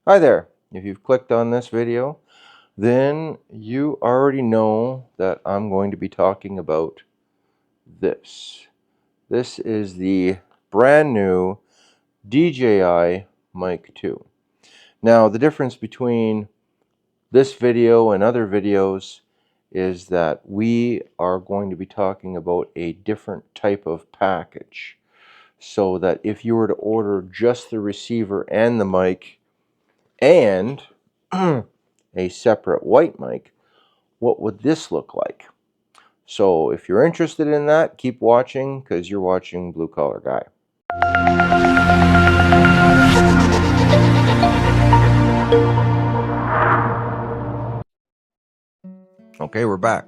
Hi there. If you've clicked on this video, then you already know that I'm going to be talking about this. This is the brand new DJI Mic 2. Now, the difference between this video and other videos is that we are going to be talking about a different type of package. So that if you were to order just the receiver and the mic, and a separate white mic, what would this look like? So if you're interested in that, keep watching because you're watching Blue Collar Guy. Okay, we're back.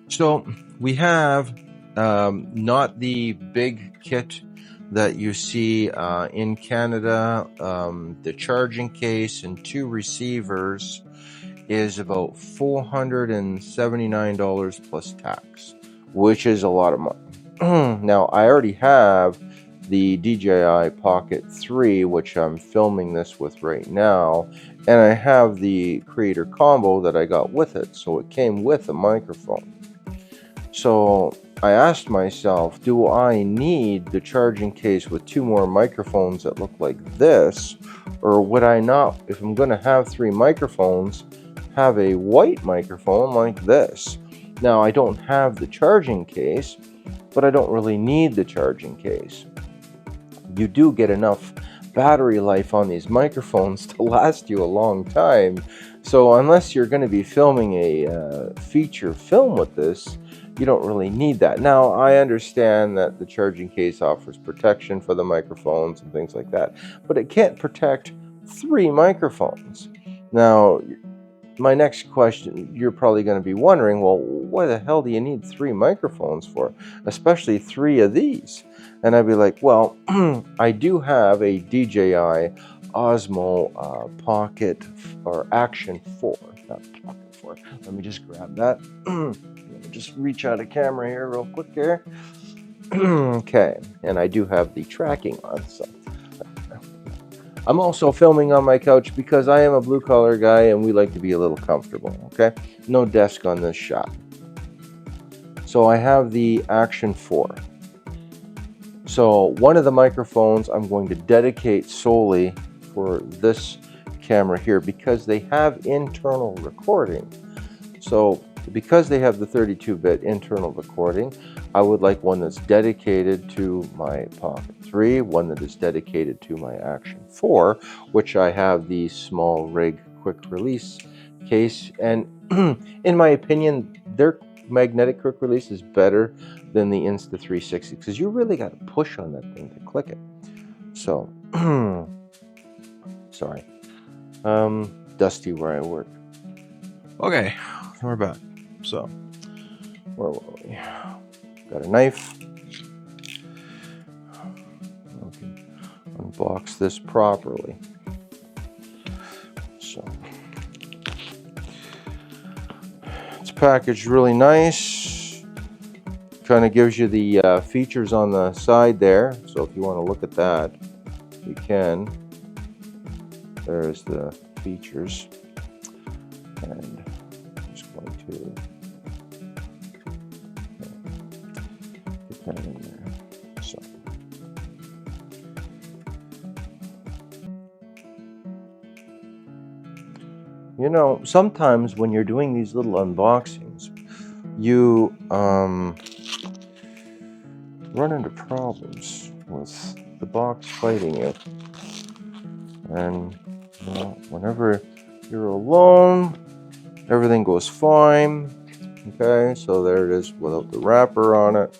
So we have not the big kit that you see in Canada. The charging case and 2 receivers is about $479 plus tax, which is a lot of money. Now, I already have the DJI Pocket 3, which I'm filming this with right now, and I have the Creator Combo that I got with it, so it came with a microphone. So I asked myself, do I need the charging case with 2 more microphones that look like this, or would I not, if I'm going to have 3 microphones, have a white microphone like this? Now, I don't have the charging case, but I don't really need the charging case. You do get enough battery life on these microphones to last you a long time. So unless you're going to be filming a feature film with this, you don't really need that. Now, I understand that the charging case offers protection for the microphones and things like that, but it can't protect 3 microphones. Now, my next question, you're probably going to be wondering, well, why the hell do you need 3 microphones for, especially 3 of these? And I'd be like, well, I do have a DJI Osmo Pocket or Action 4, not Pocket 4. Let me just grab that. Let me just reach out of camera here real quick here. Okay, and I do have the tracking on, so I'm also filming on my couch because I am a blue collar guy and we like to be a little comfortable, okay? No desk on this shot. So I have the Action 4. So one of the microphones I'm going to dedicate solely for this camera here because they have internal recording. So because they have the 32-bit internal recording, I would like one that's dedicated to my Pocket 3, one that is dedicated to my Action 4, which I have the small rig quick release case. And in my opinion, their magnetic quick release is better than the Insta360 because you really got to push on that thing to click it. So, sorry. Dusty where I work. Okay, we're back. So, where were we? Got a knife. I can unbox this properly. So, it's packaged really nice. Kind of gives you the features on the side there. So if you want to look at that, you can. There's the features. And I'm just going to get that in there. So. You know, sometimes when you're doing these little unboxings, you run into problems with the box fighting you. And you know, whenever you're alone, everything goes fine. Okay, so there it is without the wrapper on it.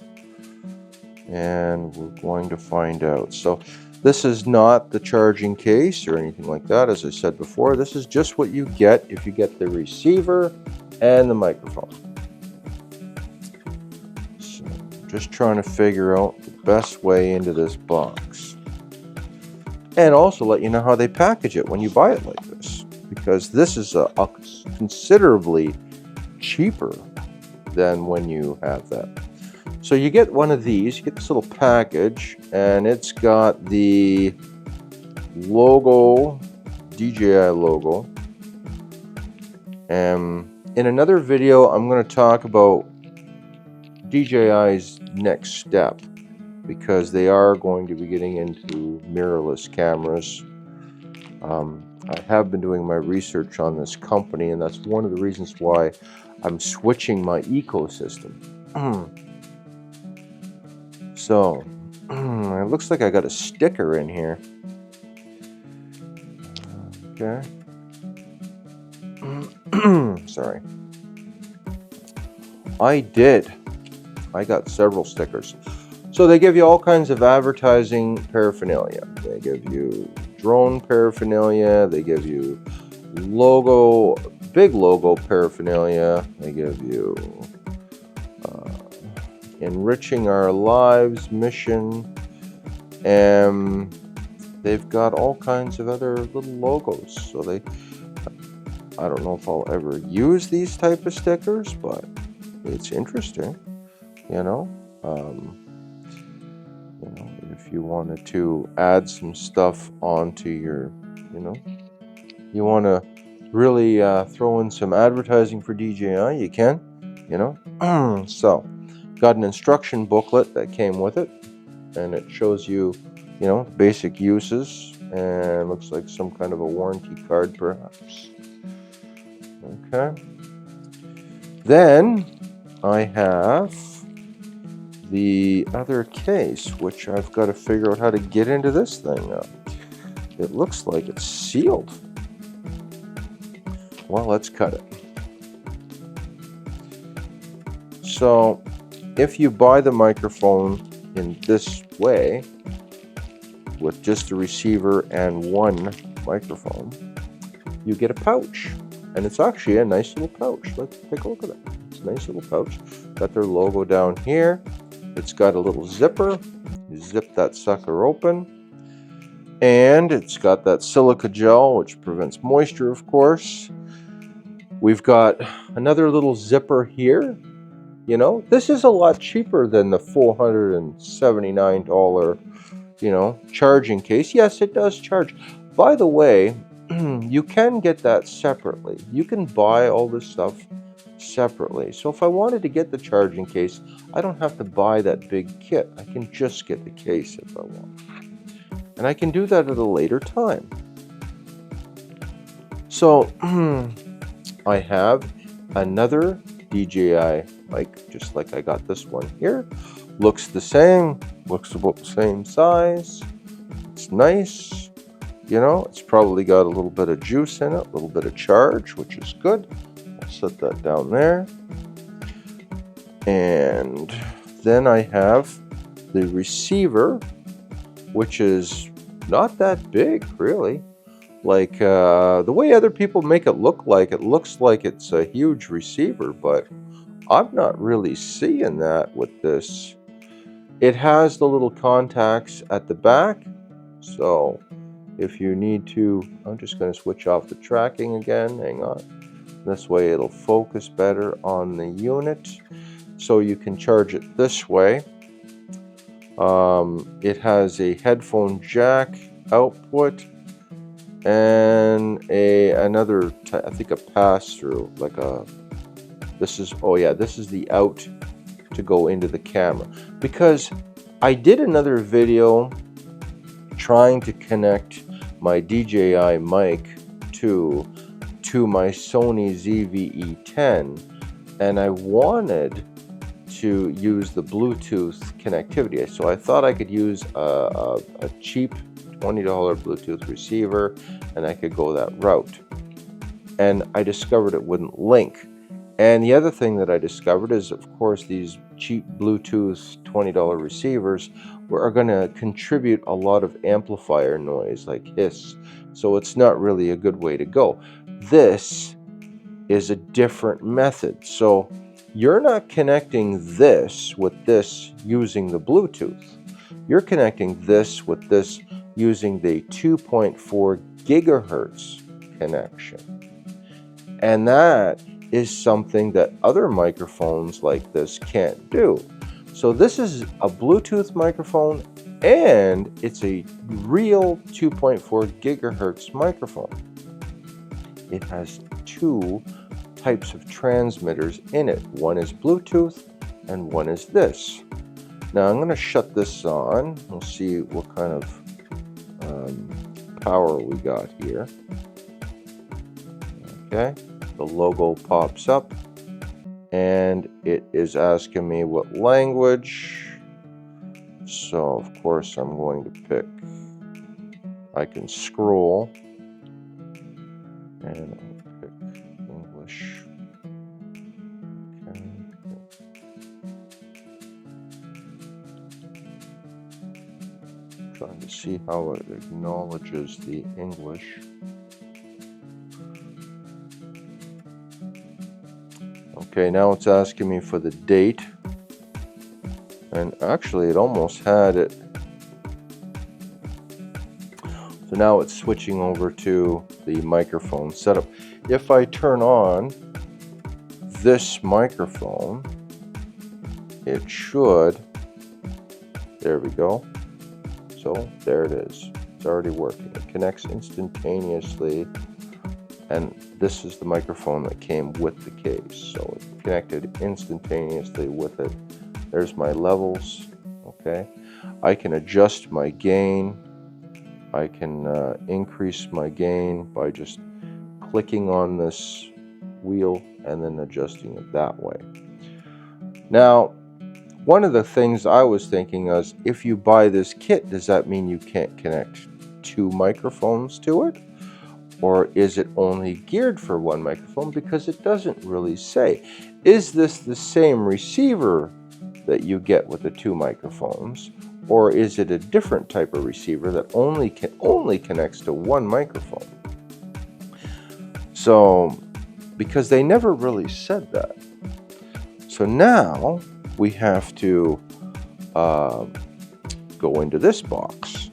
And we're going to find out. So this is not the charging case or anything like that. As I said before, this is just what you get if you get the receiver and the microphone. So just trying to figure out the best way into this box. And also let you know how they package it when you buy it like this. Because this is a considerably cheaper than when you have that. So you get one of these, you get this little package, and it's got the logo DJI logo. And in another video, I'm going to talk about DJI's next step, because they are going to be getting into mirrorless cameras. I have been doing my research on this company, and that's one of the reasons why I'm switching my ecosystem. So, it looks like I got a sticker in here. Okay. Sorry. I got several stickers. So they give you all kinds of advertising paraphernalia. They give you drone paraphernalia. They give you logo, big logo paraphernalia. They give you enriching our lives mission. And they've got all kinds of other little logos. So I don't know if I'll ever use these type of stickers, but it's interesting, you know. If you wanted to add some stuff onto your, you want to really throw in some advertising for DJI, you can, So, got an instruction booklet that came with it, and it shows you, basic uses, and looks like some kind of a warranty card, perhaps. Okay. Then I have the other case, which I've got to figure out how to get into this thing now. It looks like it's sealed. Well, let's cut it. So, if you buy the microphone in this way, with just a receiver and one microphone, you get a pouch. And it's actually a nice little pouch. Let's take a look at it. It's a nice little pouch. Got their logo down here. It's got a little zipper. You zip that sucker open. And it's got that silica gel, which prevents moisture, of course. We've got another little zipper here. This is a lot cheaper than the $479, charging case. Yes, it does charge. By the way, you can get that separately. You can buy all this stuff separately. So if I wanted to get the charging case, I don't have to buy that big kit. I can just get the case if I want. And I can do that at a later time. So I have another DJI mic, just like I got this one here. Looks the same, looks about the same size. It's nice. It's probably got a little bit of juice in it, a little bit of charge, which is good. I'll set that down there. And then I have the receiver, which is not that big, really. Like the way other people make it look like, it looks like it's a huge receiver, but I'm not really seeing that with this. It has the little contacts at the back, so if you need to, I'm just going to switch off the tracking again. Hang on. This way it'll focus better on the unit. So you can charge it this way. It has a headphone jack output and another, I think a pass-through, like this is the out to go into the camera. Because I did another video trying to connect my DJI mic to my Sony ZV-E10, and I wanted to use the Bluetooth connectivity. So I thought I could use a cheap $20 Bluetooth receiver, and I could go that route. And I discovered it wouldn't link. And the other thing that I discovered is, of course, these cheap Bluetooth $20 receivers are going to contribute a lot of amplifier noise, like hiss. So it's not really a good way to go. This is a different method. So you're not connecting this with this using the Bluetooth. You're connecting this with this using the 2.4 gigahertz connection. And that is something that other microphones like this can't do. So this is a Bluetooth microphone And it's a real 2.4 gigahertz microphone. It has two types of transmitters in it. One is Bluetooth and one is this. Now I'm going to shut this on. We'll see what kind of power we got here. Okay, the logo pops up and it is asking me what language. So of course I'm going to pick, I can scroll and I'll pick English. Okay. Trying to see how it acknowledges the English. Okay, now it's asking me for the date. And actually it almost had it. So now it's switching over to the microphone setup. If I turn on this microphone, it should, there we go. So there it is. It's already working. It connects instantaneously. And this is the microphone that came with the case. So it connected instantaneously with it. There's my levels. Okay. I can adjust my gain. I can increase my gain by just clicking on this wheel and then adjusting it that way. Now, one of the things I was thinking is, if you buy this kit, does that mean you can't connect two microphones to it? Or is it only geared for one microphone? Because it doesn't really say. Is this the same receiver that you get with the two microphones? Or is it a different type of receiver that only connects to one microphone? So, because they never really said that. So now we have to go into this box.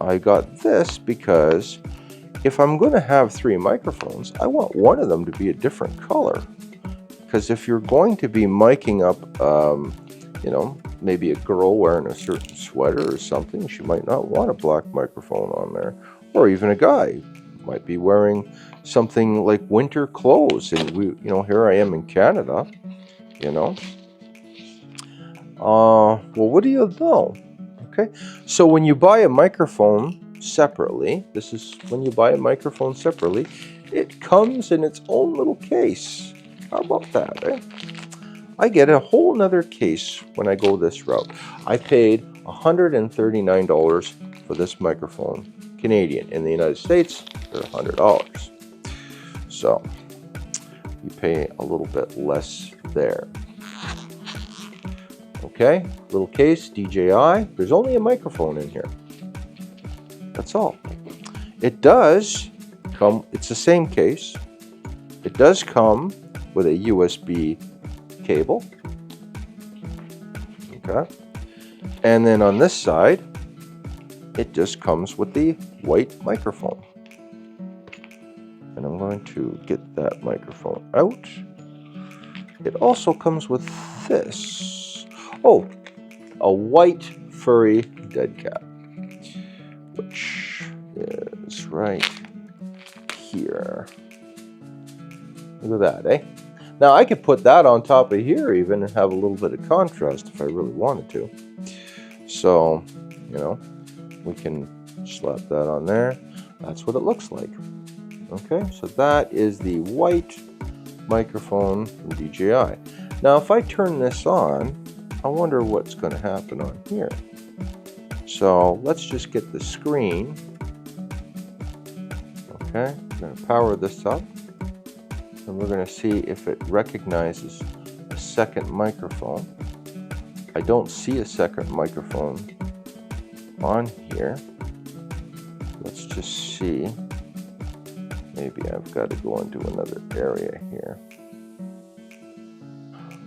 I got this because if I'm going to have three microphones, I want one of them to be a different color. Because if you're going to be miking up, you know, maybe a girl wearing a certain sweater or something, she might not want a black microphone on there. Or even a guy might be wearing something like winter clothes. And we, you know, here I am in Canada, you know. Well, what do you know? Okay, so when you buy a microphone separately, this is when you buy a microphone separately, it comes in its own little case. How about that, eh? I get a whole nother case when I go this route. I paid $139 for this microphone, Canadian. In the United States, they're $100. So you pay a little bit less there. Okay, little case, DJI. There's only a microphone in here. That's all. It does come, it's the same case. It does come with a USB cable. Okay. And then on this side, it just comes with the white microphone. And I'm going to get that microphone out. It also comes with this. Oh, a white furry dead cat, which is right here. Look at that, eh? Now I could put that on top of here even and have a little bit of contrast if I really wanted to. So, you know, we can slap that on there. That's what it looks like. Okay, so that is the white microphone from DJI. Now if I turn this on, I wonder what's going to happen on here. So let's just get the screen. Okay, I'm going to power this up. And we're going to see if it recognizes a second microphone. I don't see a second microphone on here. Let's just see. Maybe I've got to go into another area here.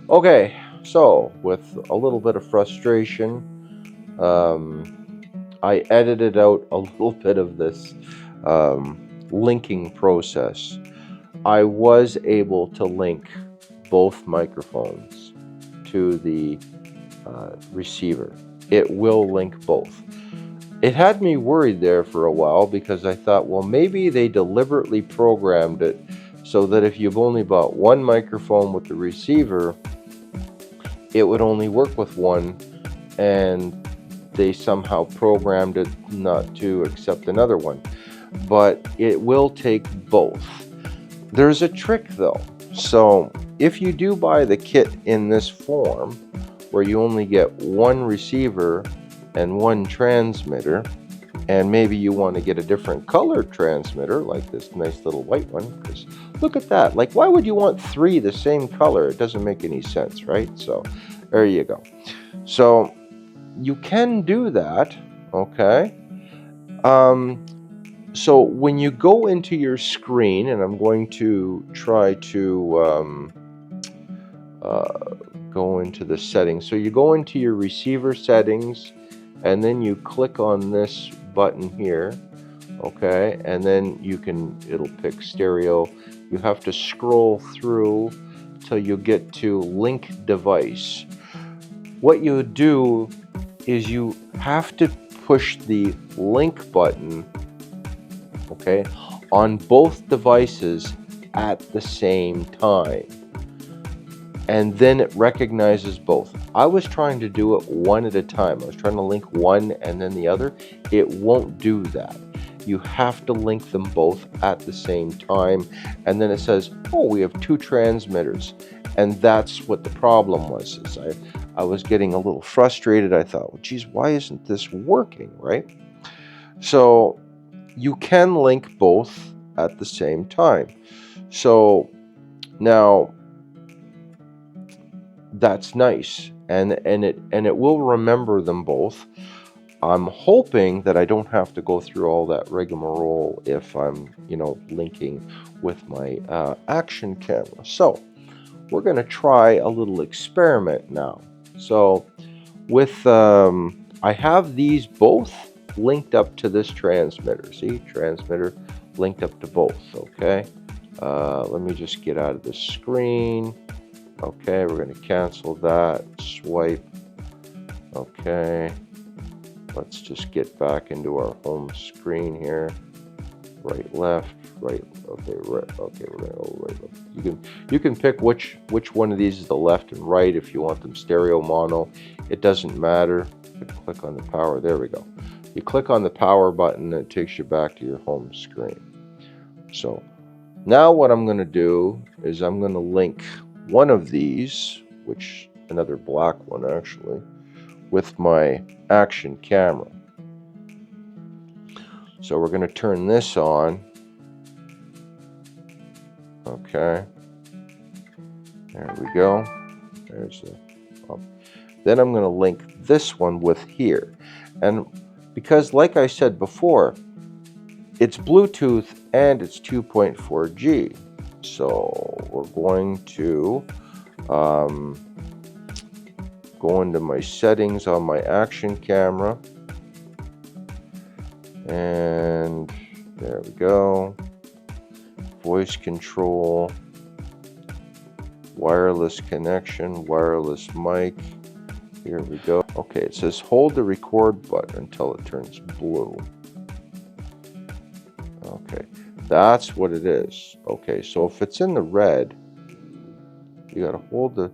Okay, so with a little bit of frustration, I edited out a little bit of this linking process. I was able to link both microphones to the receiver. it will link both. It had me worried there for a while because I thought, well, maybe they deliberately programmed it so that if you've only bought one microphone with the receiver, it would only work with one, and they somehow programmed it not to accept another one. But it will take both. There's a trick though. So if you do buy the kit in this form, where you only get one receiver and one transmitter, and maybe you want to get a different color transmitter, like this nice little white one, because look at that. Like, why would you want three the same color? It doesn't make any sense, right? So there you go. So you can do that, okay? So when you go into your screen, and I'm going to try to go into the settings. So you go into your receiver settings, and then you click on this button here, okay? And then it'll pick stereo. You have to scroll through till you get to link device. What you do is you have to push the link button, okay, on both devices at the same time, and then it recognizes both. I was trying to do it one at a time. I was trying to link one and then the other. It won't do that. You have to link them both at the same time, and then it says, oh, we have two transmitters. And that's what the problem was. Is I was getting a little frustrated. I thought, well, geez, why isn't this working, right? So you can link both at the same time. So now that's nice, and it will remember them both. I'm hoping that I don't have to go through all that rigmarole if I'm, linking with my action camera. So we're going to try a little experiment now. So with I have these both linked up to this transmitter. See, transmitter linked up to both. Okay, let me just get out of the screen. Okay, we're going to cancel that, swipe. Okay, let's just get back into our home screen here. Right, left, right. Okay, right. Okay, we're going to go right, left. You can pick which one of these is the left and right if you want them stereo, mono. It doesn't matter. Click on the power. There we go. You click on the power button and it takes you back to your home screen. So now what I'm going to do is I'm going to link one of these, which another black one actually, with my action camera. So we're going to turn this on. Okay, there we go. There's the then I'm going to link this one with here, and because like I said before, it's Bluetooth and it's 2.4G, so we're going to go into my settings on my action camera, and there we go. Voice control, wireless connection, wireless mic. Here we go. Okay, it says hold the record button until it turns blue. Okay, that's what it is. Okay, so if it's in the red, you got to hold the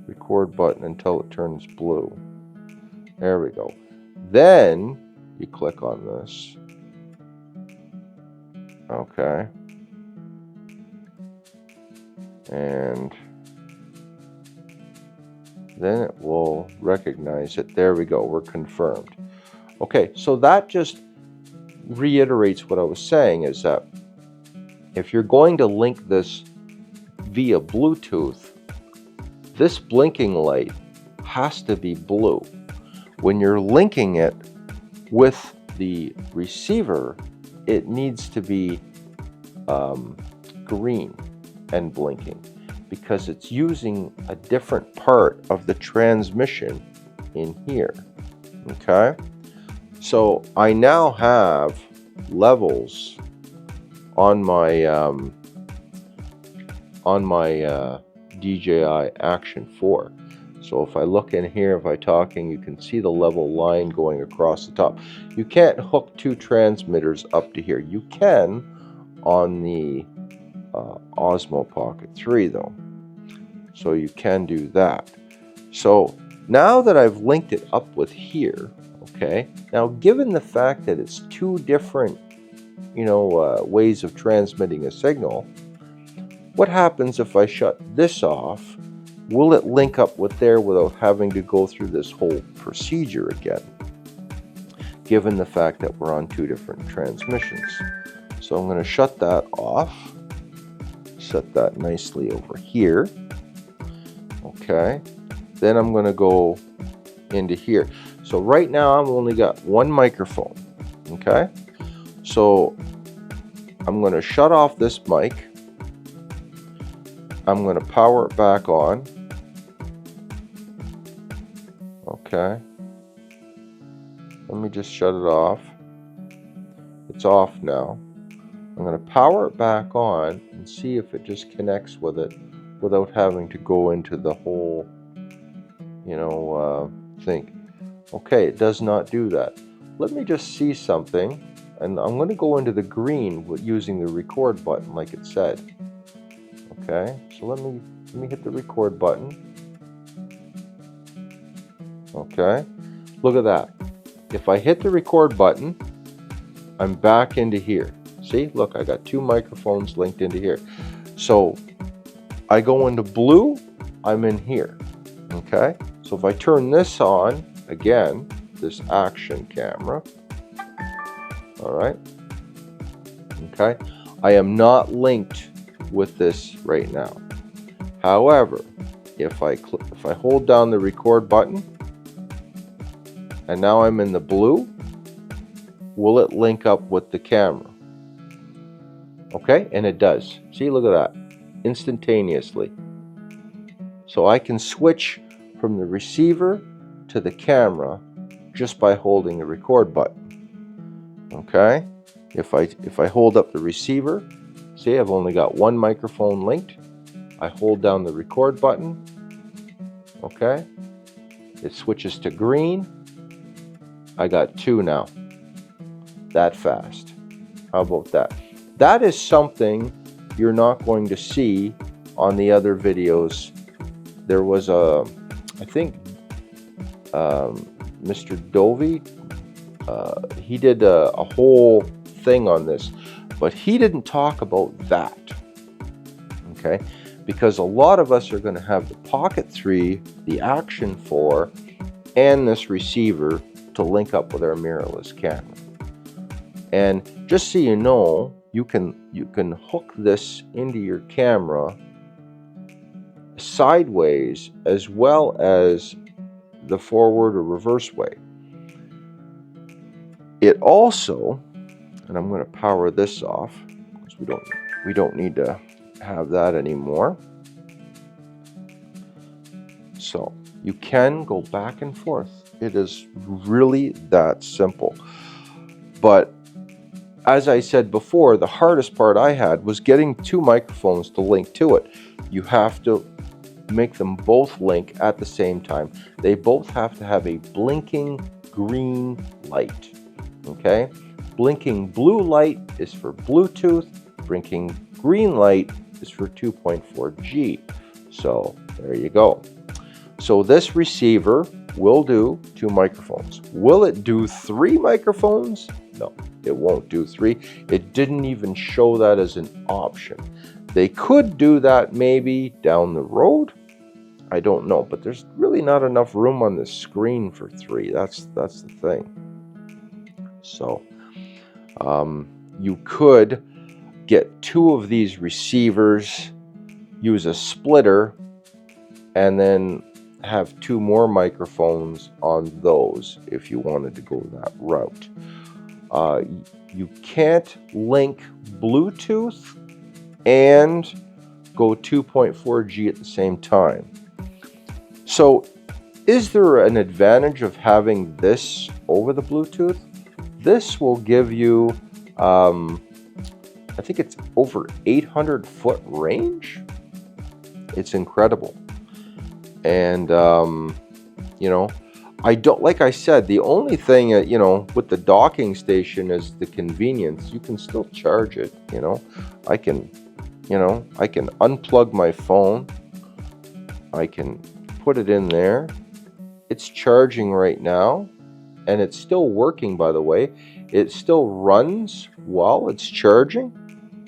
record button until it turns blue. There we go. Then you click on this. Okay. And then it will recognize it. There we go. We're confirmed. Okay, so that just reiterates what I was saying, is that if you're going to link this via Bluetooth, this blinking light has to be blue. When you're linking it with the receiver, it needs to be green and blinking, because it's using a different part of the transmission in here. Okay, so I now have levels on my DJI Action 4. So if I look in here, if I'm talking, you can see the level line going across the top. You can't hook two transmitters up to here. You can on the Osmo Pocket 3 though. So you can do that. So now that I've linked it up with here, okay, now given the fact that it's two different, ways of transmitting a signal, what happens if I shut this off? Will it link up with there without having to go through this whole procedure again? Given the fact that we're on two different transmissions. So I'm going to shut that off. Set that nicely over here. Okay. Then I'm going to go into here. So right now I've only got one microphone. Okay. So I'm going to shut off this mic. I'm going to power it back on. Okay. Let me just shut it off. It's off now. I'm going to power it back on and see if it just connects with it without having to go into the whole, thing. Okay, it does not do that. Let me just see something, and I'm going to go into the green with using the record button like it said. Okay, so let me hit the record button. Okay, look at that. If I hit the record button, I'm back into here. See, look, I got two microphones linked into here. So I go into blue, I'm in here. Okay, so if I turn this on, again, this action camera, all right, okay, I am not linked with this right now. However, if I hold down the record button, and now I'm in the blue, will it link up with the camera? Okay, and it does. See, look at that, instantaneously. So I can switch from the receiver to the camera just by holding the record button. Okay, if I hold up the receiver, see, I've only got one microphone linked. I hold down the record button. Okay, it switches to green. I got two now. That fast. How about that? That is something you're not going to see on the other videos. There was I think Mr. Dovey, he did a whole thing on this, but he didn't talk about that. Okay, because a lot of us are going to have the Pocket 3, the Action 4, and this receiver to link up with our mirrorless camera. And just so you know, you can hook this into your camera sideways as well as the forward or reverse way. It also, and I'm going to power this off because we don't need to have that anymore. So you can go back and forth. It is really that simple. But as I said before, the hardest part I had was getting two microphones to link to it. You have to make them both link at the same time. They both have to have a blinking green light. Okay? Blinking blue light is for Bluetooth. Blinking green light is for 2.4G. So there you go. So this receiver will do two microphones. Will it do three microphones? No, it won't do three. It didn't even show that as an option. They could do that maybe down the road. I don't know, but there's really not enough room on the screen for three. That's the thing. So you could get two of these receivers, use a splitter, and then have two more microphones on those if you wanted to go that route. You can't link Bluetooth and go 2.4G at the same time. So is there an advantage of having this over the Bluetooth? This will give you, I think it's over 800 foot range. It's incredible. And you know, I don't, like I said, the only thing you know, with the docking station is the convenience. You can still charge it, you know. I can, you know, I can unplug my phone. I can put it in there. It's charging right now, and it's still working, by the way. It still runs while it's charging.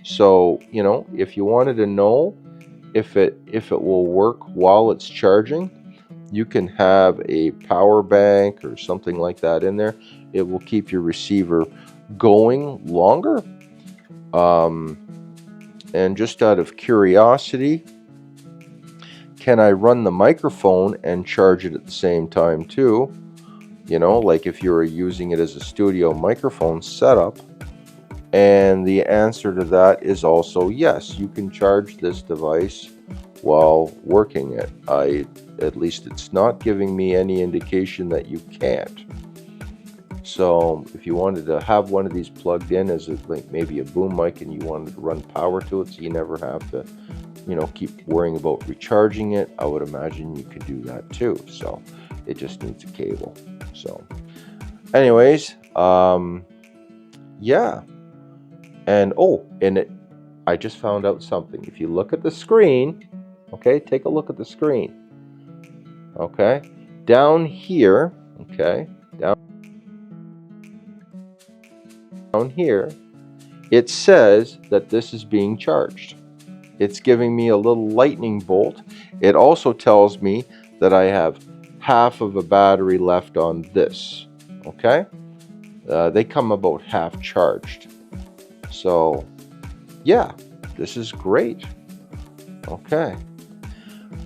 So, you know, if you wanted to know if it will work while it's charging, you can have a power bank or something like that in there. It will keep your receiver going longer. And just out of curiosity, can I run the microphone and charge it at the same time too? You know, like if you were using it as a studio microphone setup. And the answer to that is also yes, you can charge this device while working it. At least it's not giving me any indication that you can't. So if you wanted to have one of these plugged in as like maybe a boom mic, and you wanted to run power to it so you never have to, you know, keep worrying about recharging it, I would imagine you could do that too. So it just needs a cable. So anyways, yeah. And I just found out something. If you look at the screen, okay, take a look at the screen. Okay, down here, okay, down here, it says that this is being charged. It's giving me a little lightning bolt. It also tells me that I have half of a battery left on this. Okay, they come about half charged. So yeah, this is great. Okay.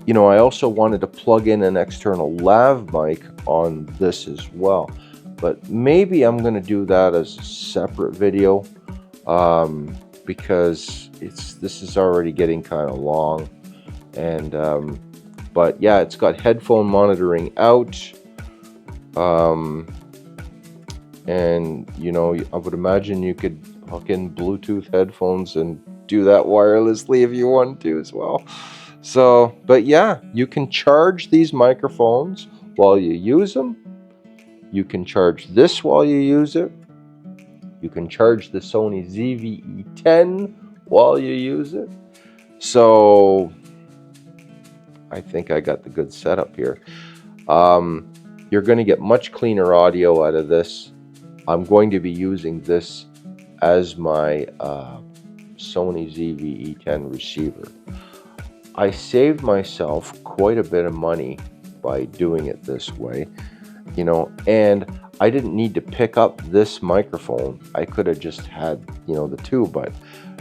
You know, I also wanted to plug in an external lav mic on this as well, but maybe I'm going to do that as a separate video, because this is already getting kind of long. And but yeah, it's got headphone monitoring out, and you know, I would imagine you could hook in Bluetooth headphones and do that wirelessly if you want to as well. So, but yeah, you can charge these microphones while you use them. You can charge this while you use it. You can charge the Sony ZV-E10 while you use it. So I think I got the good setup here. You're going to get much cleaner audio out of this. I'm going to be using this as my Sony ZV-E10 receiver. I saved myself quite a bit of money by doing it this way, you know, and I didn't need to pick up this microphone. I could have just had, you know, the two, but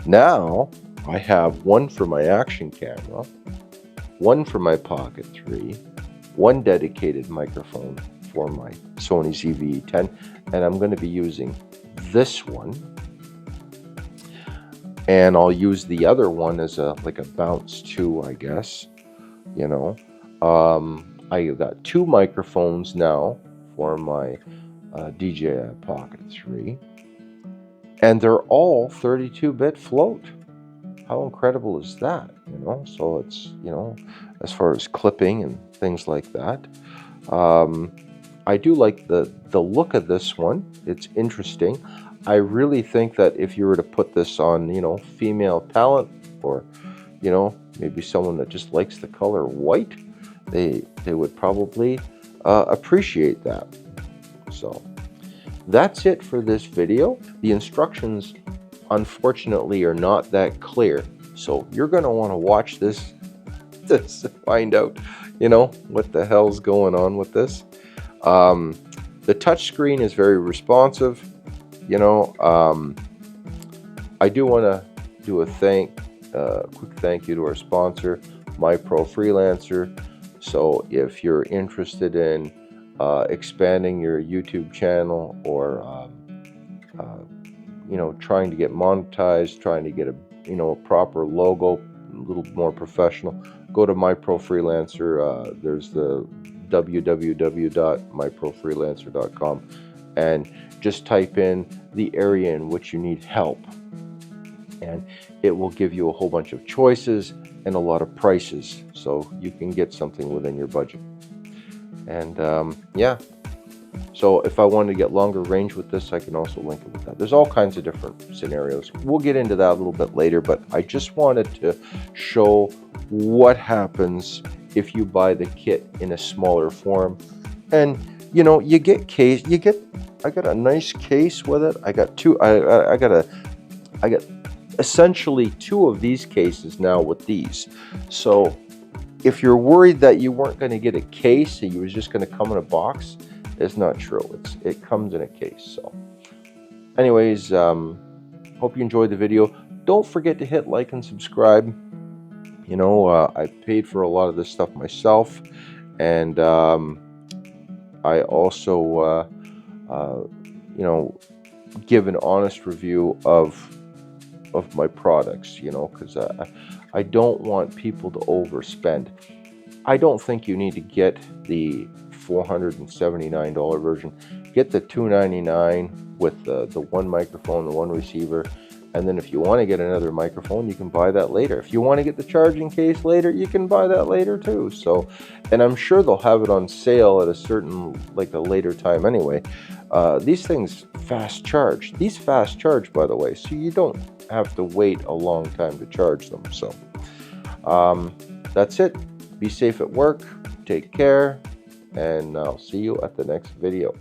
now I have one for my action camera, one for my Pocket 3, one dedicated microphone for my Sony ZV-E10, and I'm going to be using this one. And I'll use the other one as like a bounce too, I guess. You know, I got two microphones now for my DJI Pocket 3, and they're all 32-bit float. How incredible is that? You know, so it's, you know, as far as clipping and things like that. I do like the look of this one. It's interesting. I really think that if you were to put this on, you know, female talent, or, you know, maybe someone that just likes the color white, they would probably appreciate that. So that's it for this video. The instructions, unfortunately, are not that clear, so you're going to want to watch this to find out, you know, what the hell's going on with this. The touch screen is very responsive. You know, I do want to do a quick thank you to our sponsor, MyProFreelancer. So if you're interested in expanding your YouTube channel, or you know, trying to get monetized, trying to get a, you know, a proper logo, a little more professional, go to MyProFreelancer. There's the www.myprofreelancer.com, and just type in the area in which you need help. and it will give you a whole bunch of choices and a lot of prices, so you can get something within your budget. And yeah, so if I wanted to get longer range with this, I can also link it with that. There's all kinds of different scenarios. We'll get into that a little bit later, but I just wanted to show what happens if you buy the kit in a smaller form. And you know, you get case, I got a nice case with it. I got two, I got essentially two of these cases now with these. So if you're worried that you weren't going to get a case and you was just going to come in a box, it's not true. It comes in a case. So anyways, hope you enjoyed the video. Don't forget to hit like and subscribe. You know, I paid for a lot of this stuff myself, and I also you know, give an honest review of my products, you know, because I don't want people to overspend. I don't think you need to get the $479 version. Get the $299 with the one microphone, the one receiver, and then if you want to get another microphone, you can buy that later. If you want to get the charging case later, you can buy that later too. So, and I'm sure they'll have it on sale at a certain, like a later time anyway. These things fast charge. These fast charge, by the way, so you don't have to wait a long time to charge them. So that's it. Be safe at work, take care, and I'll see you at the next video.